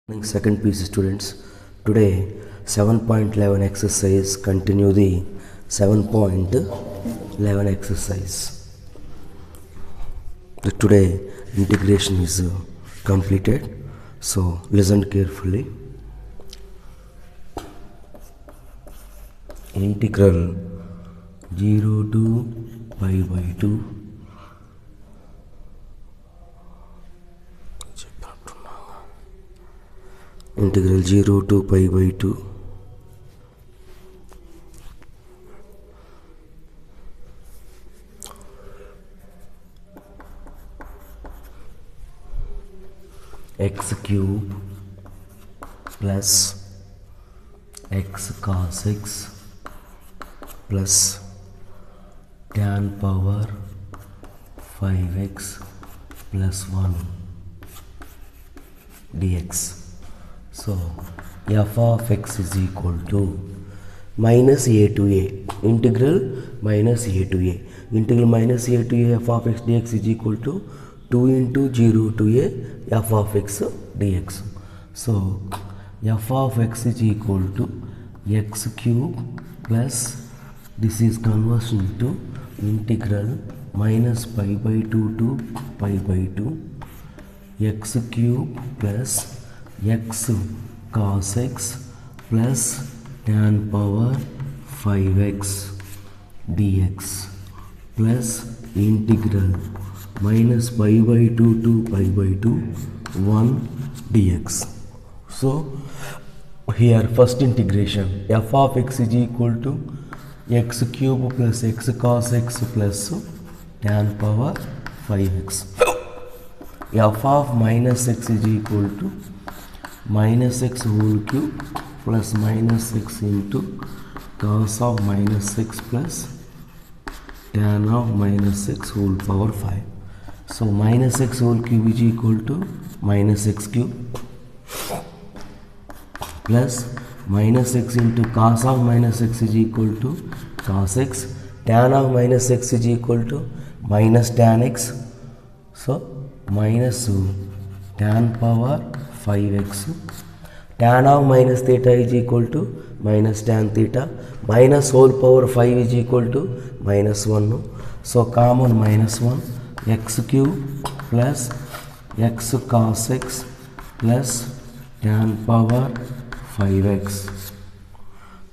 Second piece students, today 7.11 exercise, continue the 7.11 exercise. Today integration is completed, so listen carefully. Integral 0 to pi by 2 integral 0 to pi by 2 x cube plus x cos x plus tan power 5x plus 1 dx. So f of x is equal to minus a to a, integral minus a to a, integral minus a to a f of x dx is equal to 2 into 0 to a f of x dx. So f of x is equal to x cube plus, this is conversion to integral minus pi by 2 to pi by 2 x cube plus x cos x plus tan power 5x dx plus integral minus pi by 2 to pi by 2 1 dx. So here first integration, f of x is equal to x cube plus x cos x plus tan power 5x. f of minus x is equal to minus x whole cube plus minus x into cos of minus x plus tan of minus x whole power 5. So minus x whole cube is equal to minus x cube plus minus x into cos of minus x is equal to cos x, tan of minus x is equal to minus tan x. So minus tan power 5x, tan of minus theta is equal to minus tan theta, minus whole power 5 is equal to minus 1. So common minus 1, x cube plus x cos x plus tan power 5x.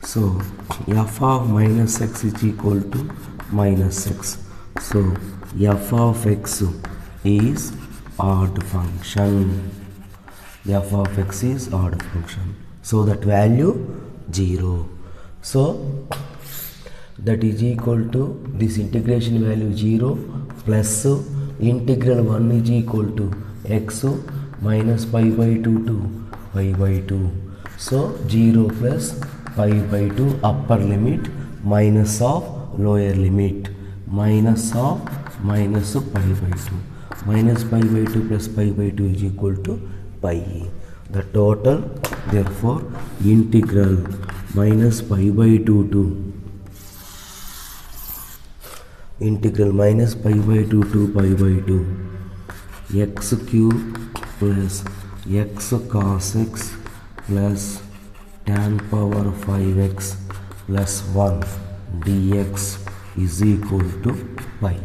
So f of minus x is equal to minus x. So f of x is odd function. F of x is odd function, so that value 0. So that is equal to this integration value 0 plus integral 1 is equal to x minus pi by 2 to pi by 2. So 0 plus pi by 2 upper limit minus of lower limit minus of minus pi by 2. Minus pi by 2 plus pi by 2 is equal to pi. The total, therefore, integral minus pi by 2 to integral minus pi by 2 to pi by 2 x cube plus x cos x plus tan power 5x plus 1 dx is equal to pi.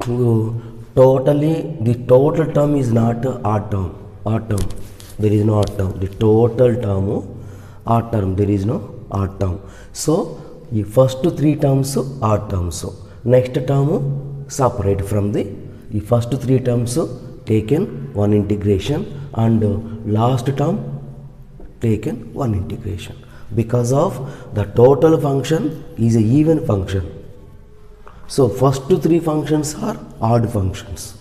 So totally, the total term is not odd term. Odd term, there is no odd term. The total term odd term, there is no odd term. So the first 3 terms odd terms. Next term separate from the first 3 terms taken one integration, and last term taken one integration, because of the total function is a even function. So first 3 functions are odd functions.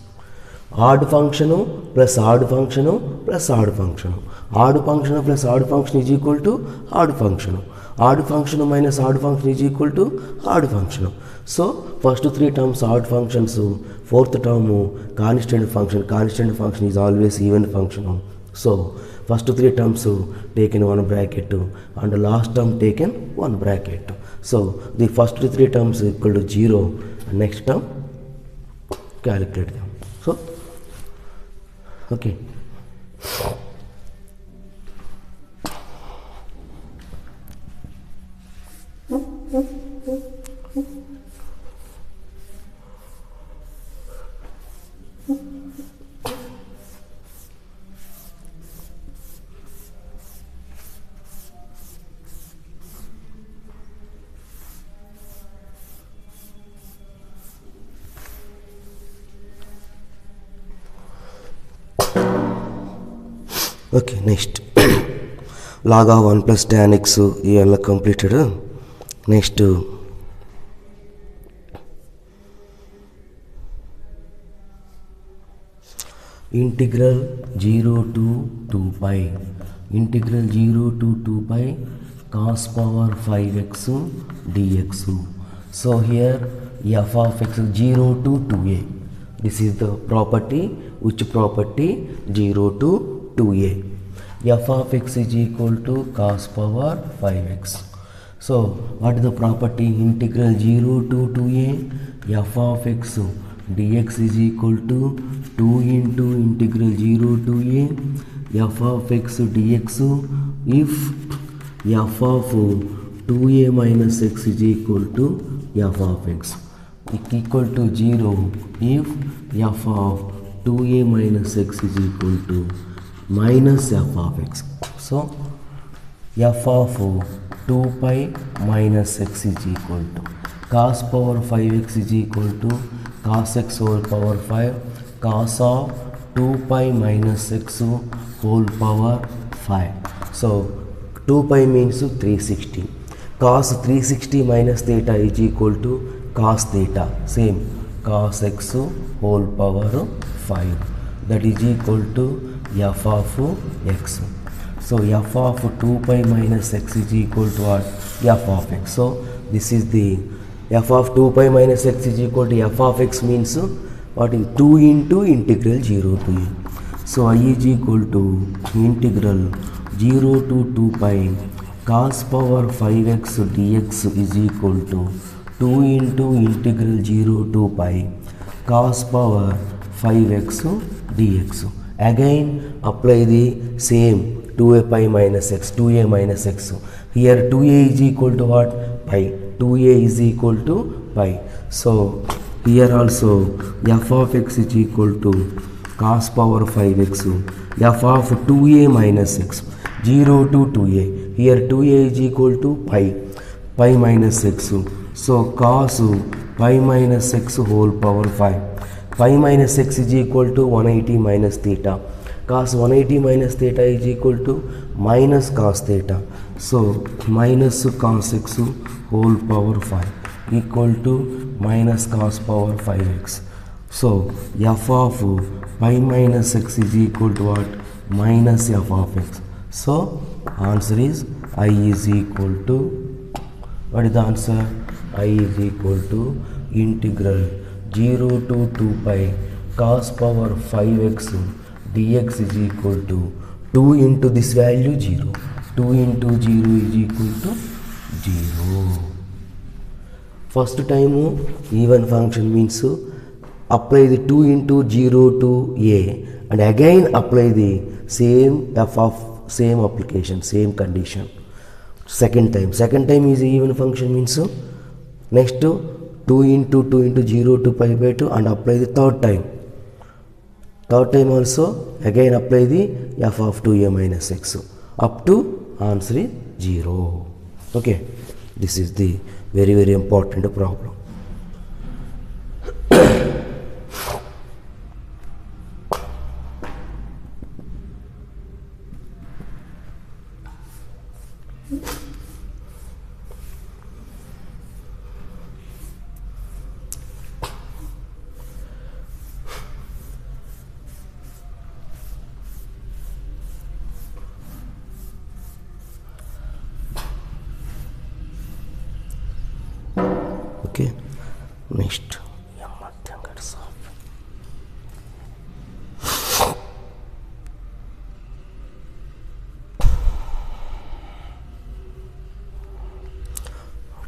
Odd function plus odd function plus odd function. Odd function plus odd function is equal to odd function. Odd function minus odd function is equal to odd function. So first 3 terms odd functions, fourth term constant function. Constant function is always even function. So first 3 terms taken one bracket and last term taken one bracket. So the first 3 terms equal to 0, and next term calculate them. So Okay. Okay, next log of 1 plus tan x ಎಲ್ಲ completed. Next integral 0 to 2 pi integral 0 to 2 pi cos power 5x dx. So here f of x 0 to 2a. This is the property. Which property? 0 to 2a. F of x is equal to cos power 5x. So what is the property? Integral 0 to 2a f of x dx is equal to 2 into integral 0 to a f of x dx if f of 2a minus x is equal to f of x equal to 0 if f of 2a minus x is equal to minus f of x. So f of 2 pi minus x is equal to cos power 5x is equal to cos x whole power 5 cos of 2 pi minus x whole power 5. So 2 pi means 360. Cos 360 minus theta is equal to cos theta. Same cos x whole power 5. That is equal to f of x. So f of 2 pi minus x is equal to what? F of x. So this is the f of 2 pi minus x is equal to f of x means what is 2 into integral 0 to a. So I is equal to integral 0 to 2 pi cos power 5x dx is equal to 2 into integral 0 to pi cos power 5x dx. Again apply the same 2a pi minus x, 2a minus x. Here 2a is equal to what? Pi. 2a is equal to pi. So here also f of x is equal to cos power 5x f of 2a minus x 0 to 2a. Here 2a is equal to pi minus x. So cos pi minus x whole power 5. Pi minus x is equal to 180 minus theta. Cos 180 minus theta is equal to minus cos theta. So minus cos x whole power 5 equal to minus cos power 5x. So f of pi minus x is equal to what? Minus f of x. So answer is I is equal to, what is the answer? I is equal to integral 0 to 2 pi cos power 5x dx is equal to 2 into this value 0. 2 into 0 is equal to 0. First time even function means apply the 2 into 0 to a and again apply the same f of same application, same condition. Second time is even function means next 2 into 0 to pi by 2 and apply the third time also again apply the f of 2a minus x up to answer is 0. Okay, this is the very important problem. Okay, next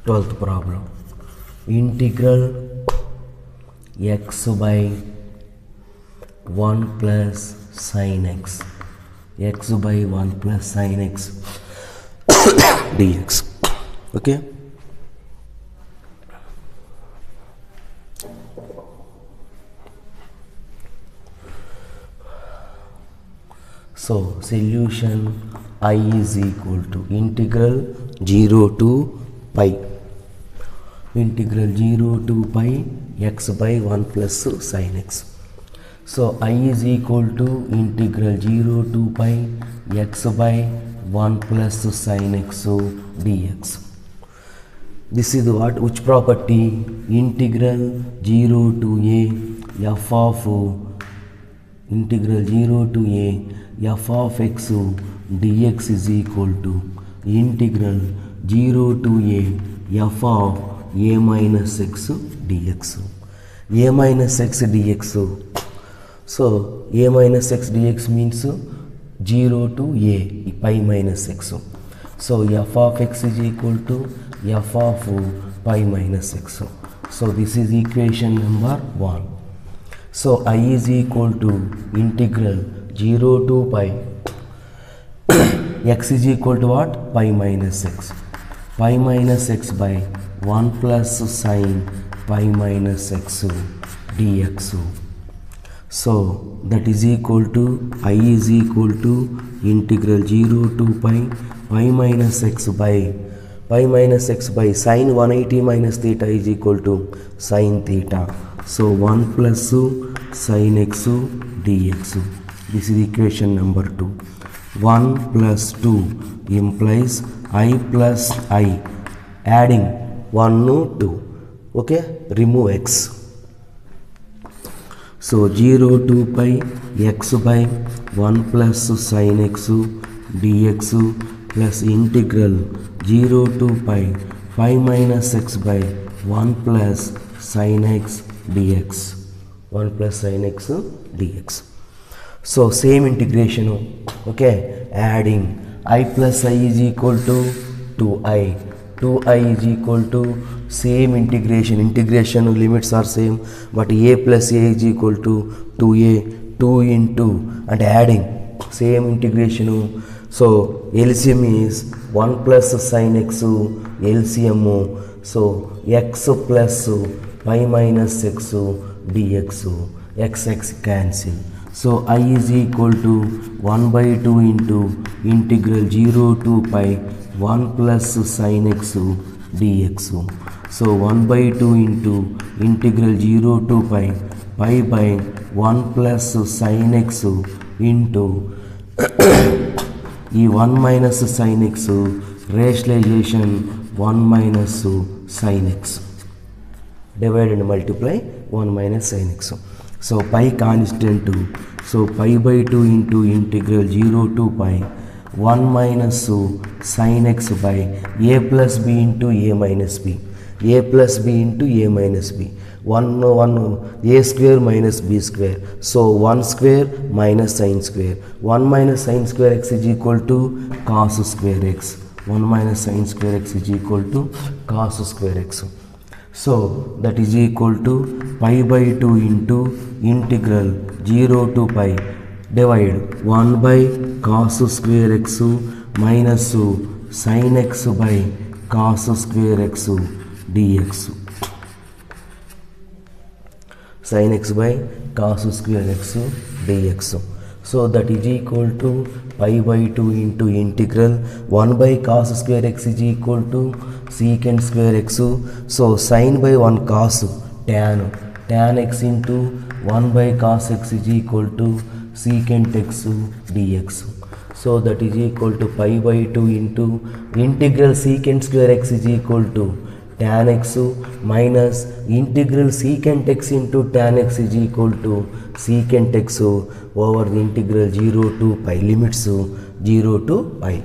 12th problem. Integral x by 1 plus sin x, x by 1 plus sin x dx. Okay. So solution I is equal to integral 0 to pi, integral 0 to pi x by 1 plus sin x. So I is equal to integral 0 to pi x by 1 plus sin x dx. This is what, which property? Integral 0 to a f of integral 0 to a f of x dx is equal to integral 0 to a f of a minus x dx. A minus x dx. So a minus x dx means 0 to a pi minus x. So f of x is equal to f of pi minus x. So this is equation number 1. So I is equal to integral 0 to pi x is equal to what? Pi minus x. Pi minus x by 1 plus sin pi minus x dx. So that is equal to I is equal to integral 0 to pi minus x by sin 180 minus theta is equal to sin theta. So 1 plus sin x dx. This is equation number 2. 1 plus 2 implies I plus I, adding 1 to 2. Okay, remove x. So 0 to pi x by 1 plus sin x dx plus integral 0 to pi minus x by 1 plus sin x dx. 1 plus sin x dx. So same integration. Okay, adding I plus I is equal to 2i. 2i is equal to same integration. Integration limits are same, but a plus a is equal to 2a, 2 into, and adding same integration. So LCM is 1 plus sin x LCM. So x plus pi minus x dx. X cancel. So I is equal to 1 by 2 into integral 0 to pi 1 plus sin x dx. So 1 by 2 into integral 0 to pi by 1 plus sin x into e 1 minus sin x rationalization 1 minus sin x. Divide and multiply 1 minus sin x. So pi constant. So pi by 2 into integral 0 to pi 1 minus sin x by a plus b into a minus b. A plus b into a minus b. 1 a square minus b square. So 1 square minus sin square. 1 minus sin square x is equal to cos square x. 1 minus sin square x is equal to cos square x. So that is equal to pi by 2 into integral 0 to pi divide 1 by cos square x minus sin x by cos square x dx. Sin x by cos square x dx. So that is equal to pi by 2 into integral 1 by cos square x is equal to secant square x. So sin by 1 cos tan x into 1 by cos x is equal to secant x dx. So that is equal to pi by 2 into integral secant square x is equal to tan x minus integral secant x into tan x is equal to secant x over the integral 0 to pi, limits 0 to pi.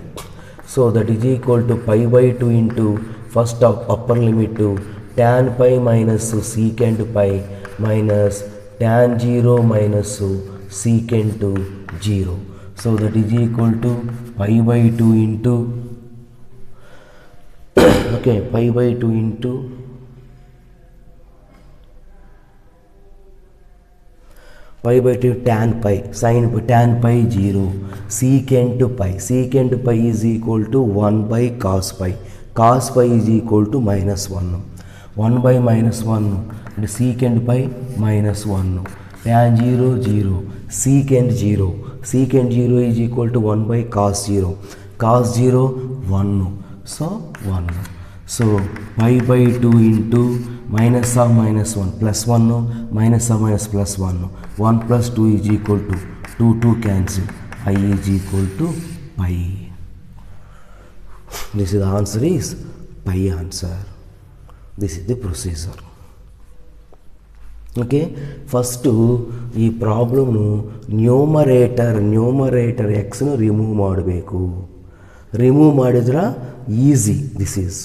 So that is equal to pi by 2 into first of upper limit to tan pi minus secant pi minus tan 0 minus secant 0. So that is equal to pi by 2 into okay, pi by 2 into pi by 2 tan pi, sin tan pi 0, secant pi is equal to 1 by cos pi is equal to minus 1, 1 by minus 1 and secant pi minus 1, tan 0 0, secant 0 is equal to 1 by cos 0 1, so 1. So pi by 2 into minus of minus 1 plus 1, minus of minus plus 1, 1 plus 2 is equal to 2 cancel, I is equal to pi. This is the answer is pi answer. This is the procedure. Okay, first ಈ problem numerator x ನ remove ಮಾಡಬೇಕು. Remove ಮಾಡಿದ್ರೆ easy, this is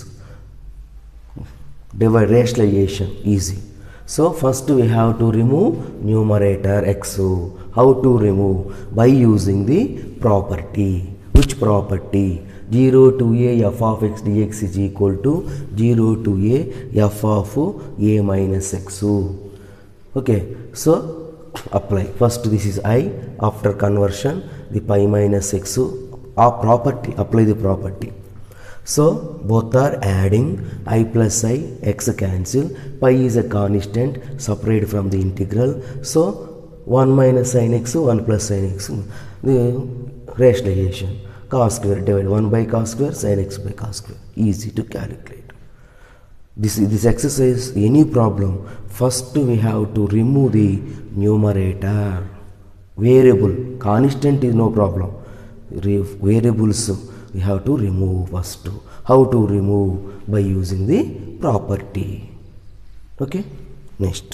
divide rationalization easy. So first we have to remove numerator x. How to remove? By using the property. Which property? 0 to a f of x dx is equal to 0 to a f of a minus x. Okay, so apply. First this is I, after conversion the pi minus x, property, apply the property. So both are adding, I plus I, x cancel, pi is a constant separate from the integral, so 1 minus sin x, 1 plus sin x, the rationalization, cos square divided 1 by cos square, sin x by cos square, easy to calculate. This exercise, any problem, first we have to remove the numerator. Variable, constant is no problem, variables we have to remove first. How to remove? By using the property. Okay, next.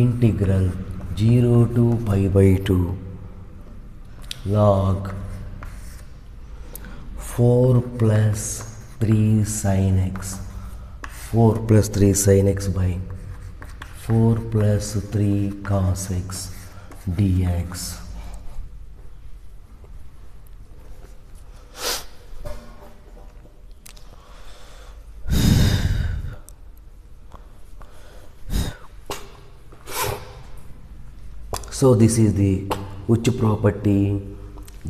Integral 0 to pi by 2 log 4 plus 3 sin x, 4 plus 3 sin x by 4 plus 3 cos x dx. So this is the which property?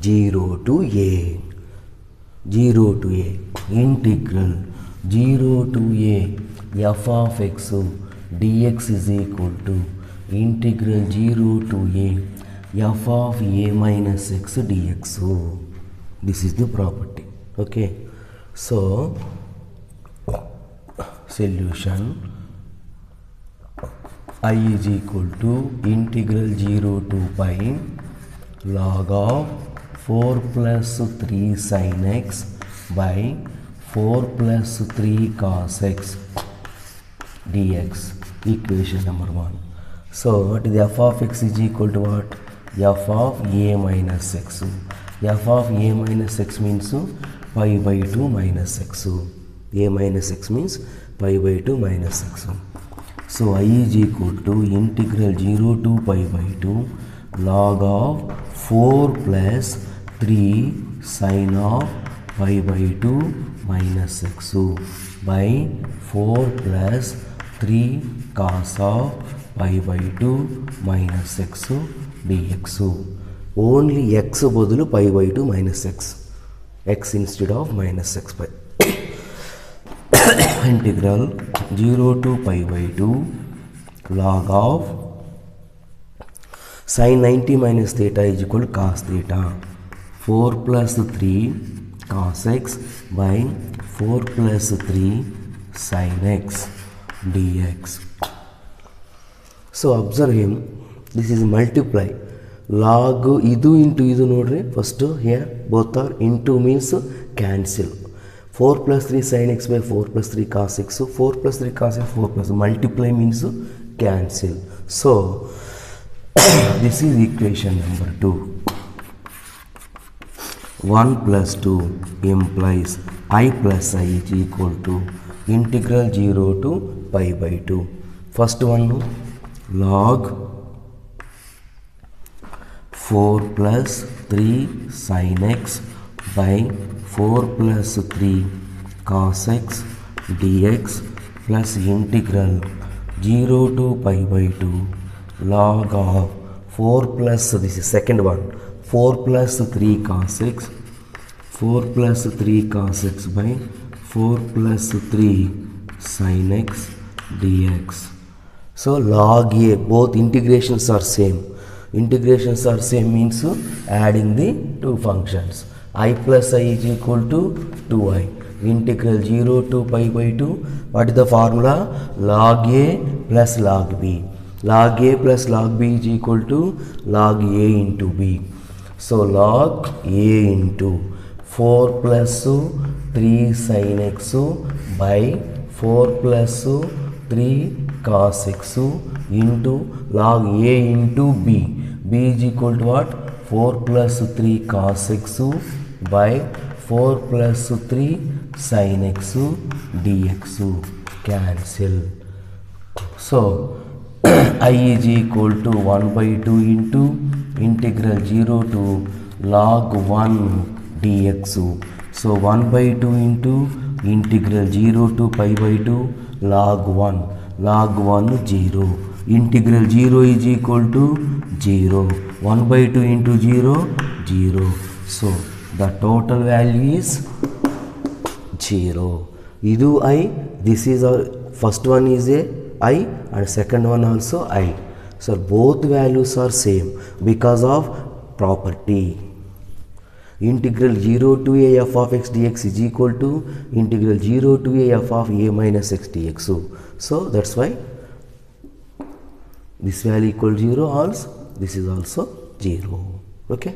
0 to a, 0 to a, integral 0 to a f of x dx is equal to integral 0 to a f of a minus x dx. This is the property. Okay, so solution, I is equal to integral 0 to pi log of 4 plus 3 sin x by 4 plus 3 cos x dx, equation number 1. So what is the f of x is equal to what? F of a minus x. F of a minus x means pi by 2 minus x. A minus x means pi by 2 minus x. So I is equal to integral 0 to pi by 2 log of 4 plus 3 sin of pi by 2 minus x by 4 plus 3 cos of pi by 2 minus x dx. Only x బదులు pi by 2 minus x instead of minus x by integral 0 to pi by 2 log of Sin 90 minus theta is equal to cos theta. 4 plus 3 cos x by 4 plus 3 sin x dx. So observe him, this is multiply. Log idu into idu nodri, first here both are into means cancel. 4 plus 3 sin x by 4 plus 3 cos x. So 4 plus 3 cos x, 4 plus multiply means cancel. So this is equation number 2. 1 plus 2 implies I plus I is equal to integral 0 to pi by 2. First one, log 4 plus 3 sin x by 4 plus 3 cos x dx plus integral 0 to pi by 2 log of 4 plus, this is second one, 4 plus 3 cos x, 4 plus 3 cos x by 4 plus 3 sin x dx. So log a, both integrations are same. Integrations are same means adding the two functions. I plus I is equal to 2i. Integral 0 to pi by 2. What is the formula? Log a plus log b. Log a plus log b is equal to log a into b. So log a into 4 plus 3 sin x by 4 plus 3 cos x into log a into b. B is equal to what? 4 plus 3 cos x by 4 plus 3 sin x dx. Cancel. So I is equal to 1 by 2 into integral 0 to log 1 dx. So 1 by 2 into integral 0 to pi by 2 log 1. Log 1 0. Integral 0 is equal to 0. 1 by 2 into 0, 0. So the total value is 0. Idu I, this is our first one is a I and second one also I. So both values are same because of property. Integral 0 to a f of x dx is equal to integral 0 to a f of a minus x dx. So that's why this value equal 0 also, this is also 0. Okay.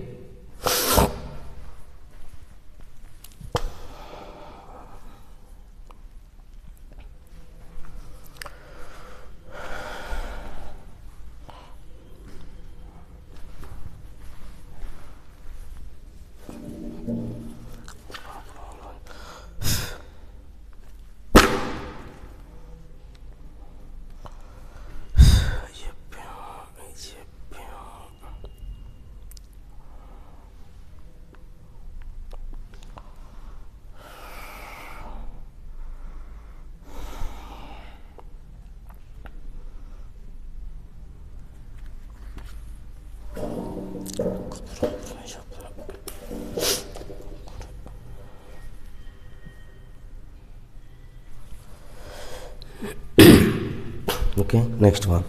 Okay, next one.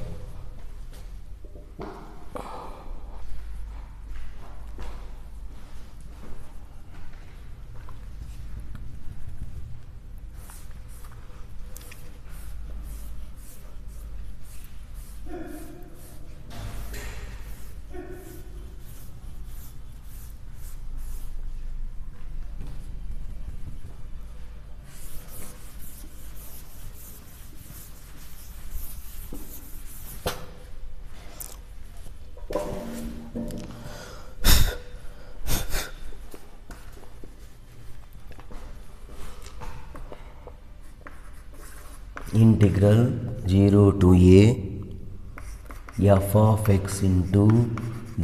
Integral 0 to a f of x into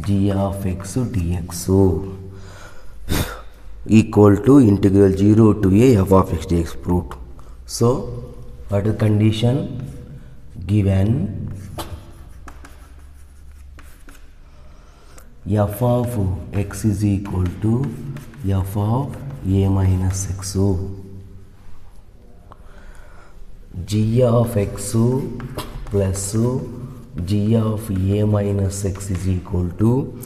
g of x dx equal to integral 0 to a f of x dx proved. So what is the condition? Given f of x is equal to f of a minus x, g of x plus g of a minus x is equal to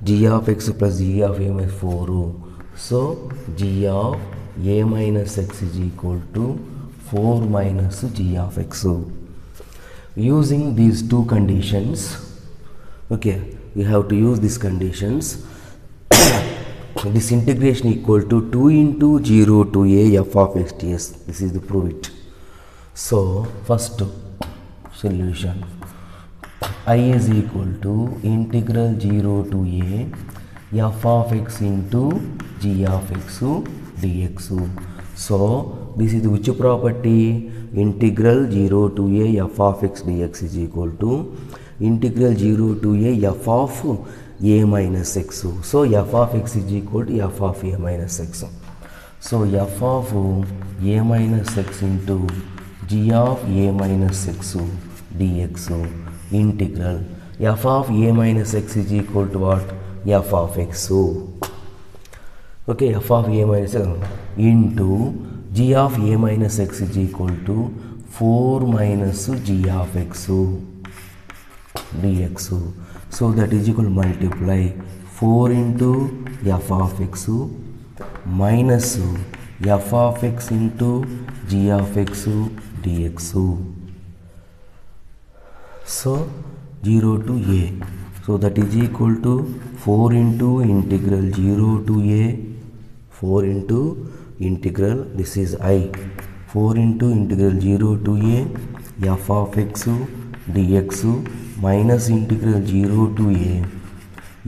g of x plus g of a minus 4. So g of a minus x is equal to 4 minus g of x. Using these two conditions, okay, we have to use these conditions. This integration equal to 2 into 0 to a f of x ds. This is the prove it. So first solution, I is equal to integral 0 to a f of x into g of x dx. So this is which property? Integral 0 to a f of x dx is equal to integral 0 to a f of a minus x. So f of x is equal to f of a minus x. So f of a minus x into g of a minus x dx integral f of a minus x is equal to what? F of x. Okay, f of a minus x into g of a minus x is equal to 4 minus g of x dx. So that is equal to multiply 4 into f of x minus f of x into g of x dx. So 0 to a. So that is equal to 4 into integral 0 to a, 4 into integral, this is I, 4 into integral 0 to a f of x dx minus integral 0 to a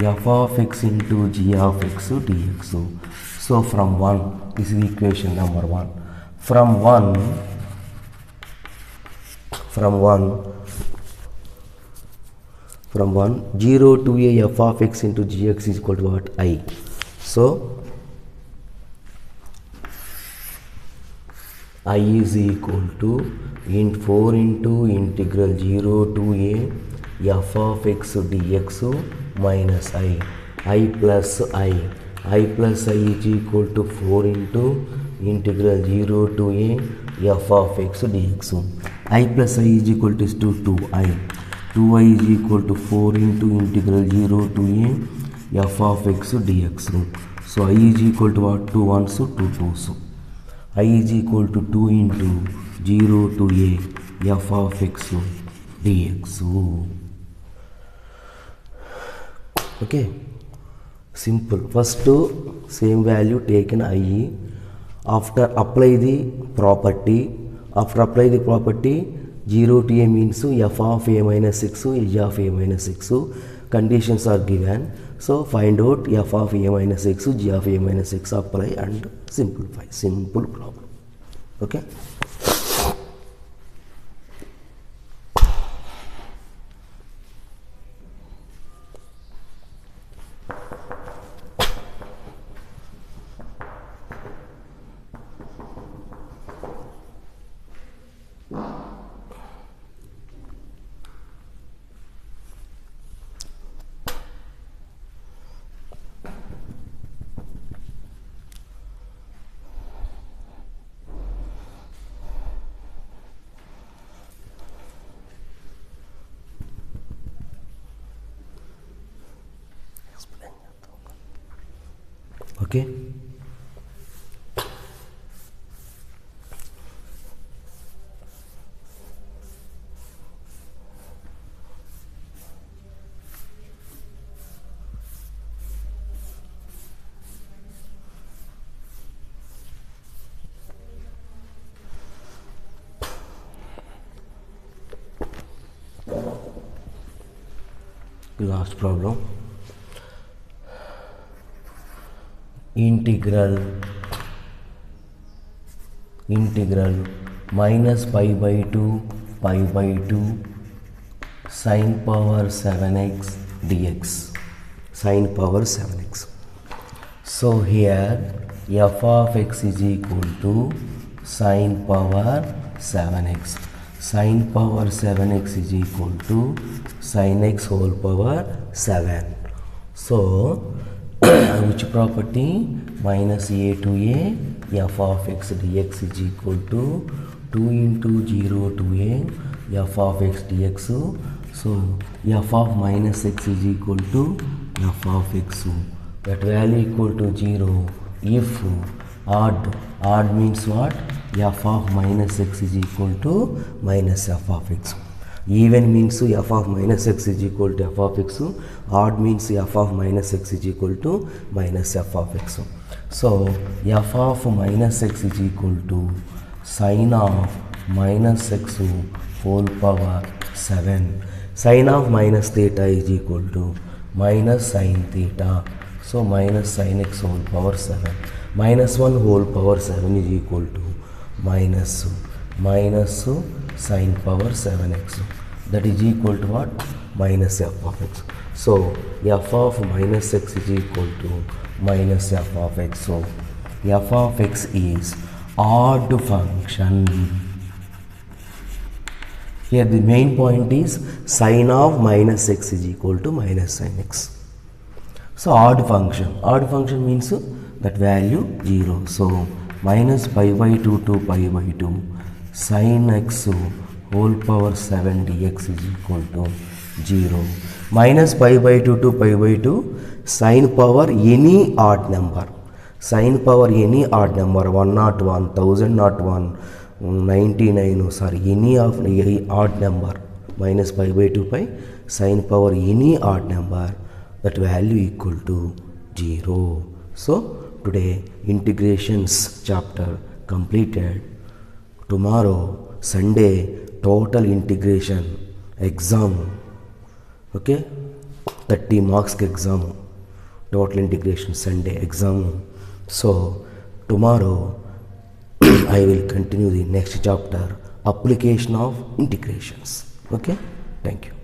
f of x into g of x dx. So from 1, this is equation number 1. From 1 0 to a f of x into gx is equal to what? I. So I is equal to 4 into integral 0 to a f of x dx minus I plus I plus I is equal to 4 into integral 0 to a f of x dx. I plus I is equal to 2i. 2i is equal to 4 into integral 0 to a f of x dx. So I is equal to what? 2 1s, 2 2s. I is equal to 2 into 0 to a f of x dx. Okay, simple. First same value taken I. After apply the property, 0 to a means f of a minus x, g of a minus x. Conditions are given. So find out f of a minus x, g of a minus x, apply and simplify. Simple problem. Okay. Okay. Last problem. Integral minus pi by 2 sine power 7x dx, sine power 7x. So here f of x is equal to sine power 7x. Sine power 7x is equal to sine x whole power 7. So which property? Minus a to a f of x dx is equal to 2 into 0 to a f of x dx So f of minus x is equal to f of x. That value equal to 0 if odd means what? F of minus x is equal to minus f of x. Even means f of minus x is equal to f of x. Odd means f of minus x is equal to minus f of x. So f of minus x is equal to sine of minus x whole power 7. Sine of minus theta is equal to minus sine theta. So minus sine x whole power 7. Minus 1 whole power 7 is equal to minus sine power 7x. That is equal to what? Minus f of x. So f of minus x is equal to minus f of x. So f of x is odd function. Here the main point is sine of minus x is equal to minus sine x. So odd function. Odd function means that value 0. So minus pi by 2 to pi by 2 sine x whole power 7 dx is equal to 0. Minus pi by 2 to pi by 2 sine power any odd number. Sine power any odd number 101, 1001, 99, sorry, any of odd number minus pi by 2 pi sine power any odd number, that value equal to 0. So today integrations chapter completed. Tomorrow Sunday total integration exam. Okay, 30 marks exam, total integration Sunday exam. So tomorrow I will continue the next chapter, application of integrations. Okay, thank you.